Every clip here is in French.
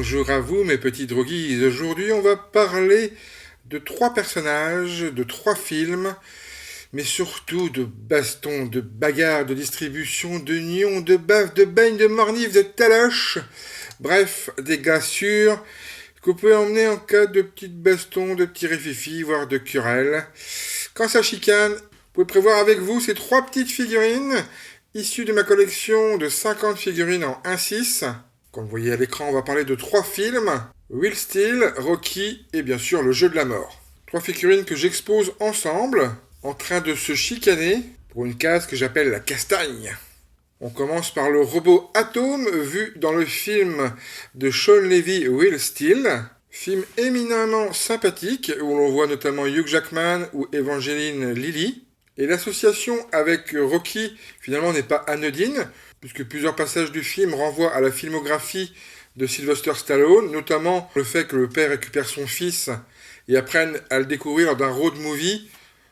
Bonjour à vous mes petits droguis, aujourd'hui on va parler de 3 personnages, de 3 films, mais surtout de bastons, de bagarres, de distribution, de nions, de baffes, de beignes, de mornifs, de taloches, bref, des gars sûrs que vous pouvez emmener en cas de petites bastons, de petits réfifis, voire de querelles. Quand ça chicane, vous pouvez prévoir avec vous ces 3 petites figurines, issues de ma collection de 50 figurines en 1/6. Comme vous voyez à l'écran, on va parler de 3 films, Will Steel, Rocky et bien sûr Le Jeu de la Mort. 3 figurines que j'expose ensemble, en train de se chicaner, pour une case que j'appelle la castagne. On commence par le robot Atom, vu dans le film de Sean Levy, Will Steel. Film éminemment sympathique, où l'on voit notamment Hugh Jackman ou Evangeline Lilly. Et l'association avec Rocky, finalement, n'est pas anodine, puisque plusieurs passages du film renvoient à la filmographie de Sylvester Stallone, notamment le fait que le père récupère son fils et apprenne à le découvrir lors d'un road movie.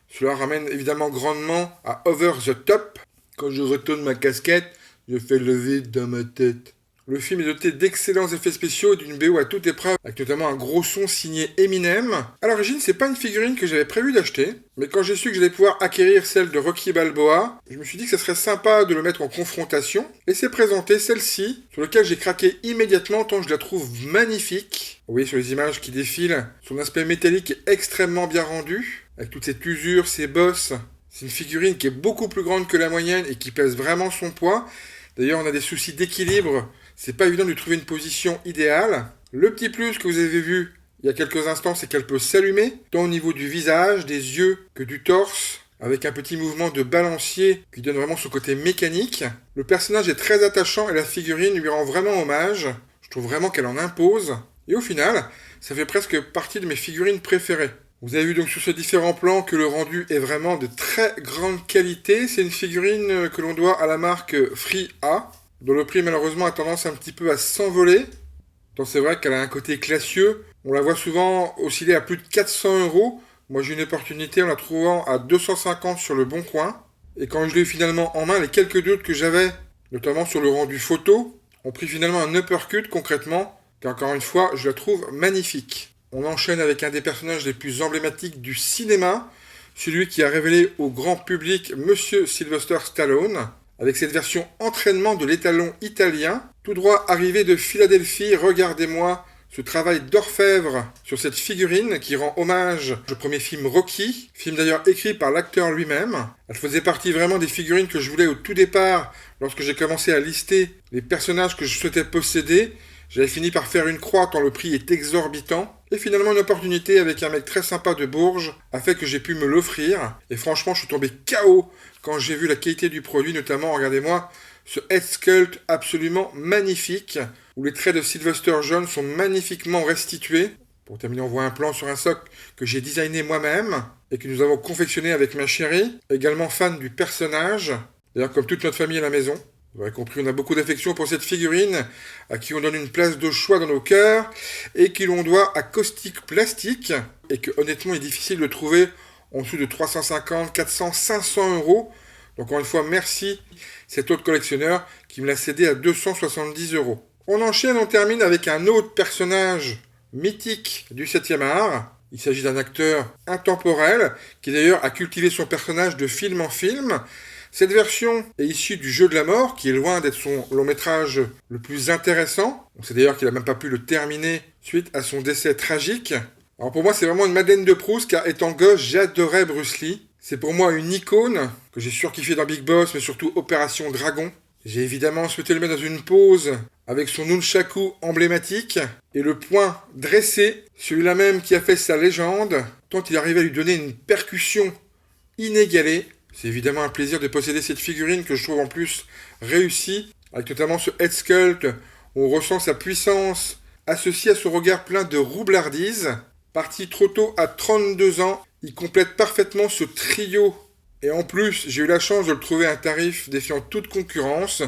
Cela ramène évidemment grandement à Over the Top. Quand je retourne ma casquette, je fais le vide dans ma tête. Le film est doté d'excellents effets spéciaux et d'une BO à toute épreuve, avec notamment un gros son signé Eminem. À l'origine, c'est pas une figurine que j'avais prévu d'acheter, mais quand j'ai su que j'allais pouvoir acquérir celle de Rocky Balboa, je me suis dit que ça serait sympa de le mettre en confrontation, et c'est présenté celle-ci, sur laquelle j'ai craqué immédiatement tant je la trouve magnifique. Vous voyez sur les images qui défilent, son aspect métallique est extrêmement bien rendu, avec toute cette usure, ces bosses. C'est une figurine qui est beaucoup plus grande que la moyenne et qui pèse vraiment son poids. D'ailleurs, on a des soucis d'équilibre. C'est pas évident de lui trouver une position idéale. Le petit plus que vous avez vu il y a quelques instants, c'est qu'elle peut s'allumer, tant au niveau du visage, des yeux que du torse, avec un petit mouvement de balancier qui donne vraiment son côté mécanique. Le personnage est très attachant et la figurine lui rend vraiment hommage. Je trouve vraiment qu'elle en impose. Et au final, ça fait presque partie de mes figurines préférées. Vous avez vu donc sur ces différents plans que le rendu est vraiment de très grande qualité. C'est une figurine que l'on doit à la marque Free A, dont le prix malheureusement a tendance un petit peu à s'envoler. Donc c'est vrai qu'elle a un côté classieux. On la voit souvent osciller à plus de 400 €. Moi j'ai eu une opportunité en la trouvant à 250 sur le Bon Coin. Et quand je l'ai eu finalement en main, les quelques doutes que j'avais, notamment sur le rendu photo, ont pris finalement un uppercut concrètement. Et encore une fois, je la trouve magnifique. On enchaîne avec un des personnages les plus emblématiques du cinéma, celui qui a révélé au grand public Monsieur Sylvester Stallone, avec cette version entraînement de l'étalon italien, tout droit arrivé de Philadelphie. Regardez-moi ce travail d'orfèvre sur cette figurine qui rend hommage au premier film Rocky, film d'ailleurs écrit par l'acteur lui-même. Elle faisait partie vraiment des figurines que je voulais au tout départ, lorsque j'ai commencé à lister les personnages que je souhaitais posséder. J'avais fini par faire une croix tant le prix est exorbitant. Et finalement, une opportunité avec un mec très sympa de Bourges a fait que j'ai pu me l'offrir. Et franchement, je suis tombé KO quand j'ai vu la qualité du produit, notamment, regardez-moi, ce head sculpt absolument magnifique, où les traits de Sylvester John sont magnifiquement restitués. Pour terminer, on voit un plan sur un socle que j'ai designé moi-même et que nous avons confectionné avec ma chérie, également fan du personnage, d'ailleurs comme toute notre famille à la maison. Vous aurez compris, on a beaucoup d'affection pour cette figurine, à qui on donne une place de choix dans nos cœurs, et qui l'on doit à Caustic Plastique, et que honnêtement il est difficile de trouver en dessous de 350, 400, 500 €. Donc encore une fois, merci cet autre collectionneur qui me l'a cédé à 270 €. On enchaîne, on termine avec un autre personnage mythique du 7e art. Il s'agit d'un acteur intemporel, qui d'ailleurs a cultivé son personnage de film en film. Cette version est issue du Jeu de la Mort, qui est loin d'être son long métrage le plus intéressant. On sait d'ailleurs qu'il n'a même pas pu le terminer suite à son décès tragique. Alors pour moi, c'est vraiment une Madeleine de Proust, car étant gosse, j'adorais Bruce Lee. C'est pour moi une icône, que j'ai surkiffé dans Big Boss, mais surtout Opération Dragon. J'ai évidemment souhaité le mettre dans une pose avec son nunchaku emblématique et le poing dressé, celui-là même qui a fait sa légende, tant il arrivait à lui donner une percussion inégalée. C'est évidemment un plaisir de posséder cette figurine que je trouve en plus réussie, avec notamment ce head sculpt où on ressent sa puissance associée à son regard plein de roublardise. Parti trop tôt à 32 ans, il complète parfaitement ce trio. Et en plus, j'ai eu la chance de le trouver à un tarif défiant toute concurrence.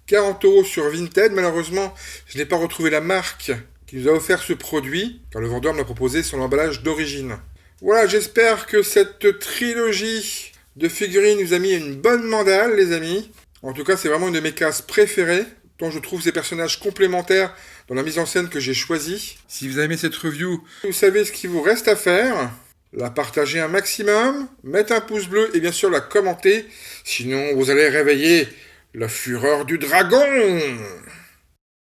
40 € sur Vinted. Malheureusement, je n'ai pas retrouvé la marque qui nous a offert ce produit, car le vendeur m'a proposé son emballage d'origine. Voilà, j'espère que cette trilogie de figurines nous a mis une bonne mandale, les amis. En tout cas, c'est vraiment une de mes cases préférées. tant je trouve ces personnages complémentaires dans la mise en scène que j'ai choisie. Si vous avez aimé cette review, vous savez ce qu'il vous reste à faire. La partager un maximum, mettre un pouce bleu et bien sûr la commenter. Sinon, vous allez réveiller la fureur du dragon.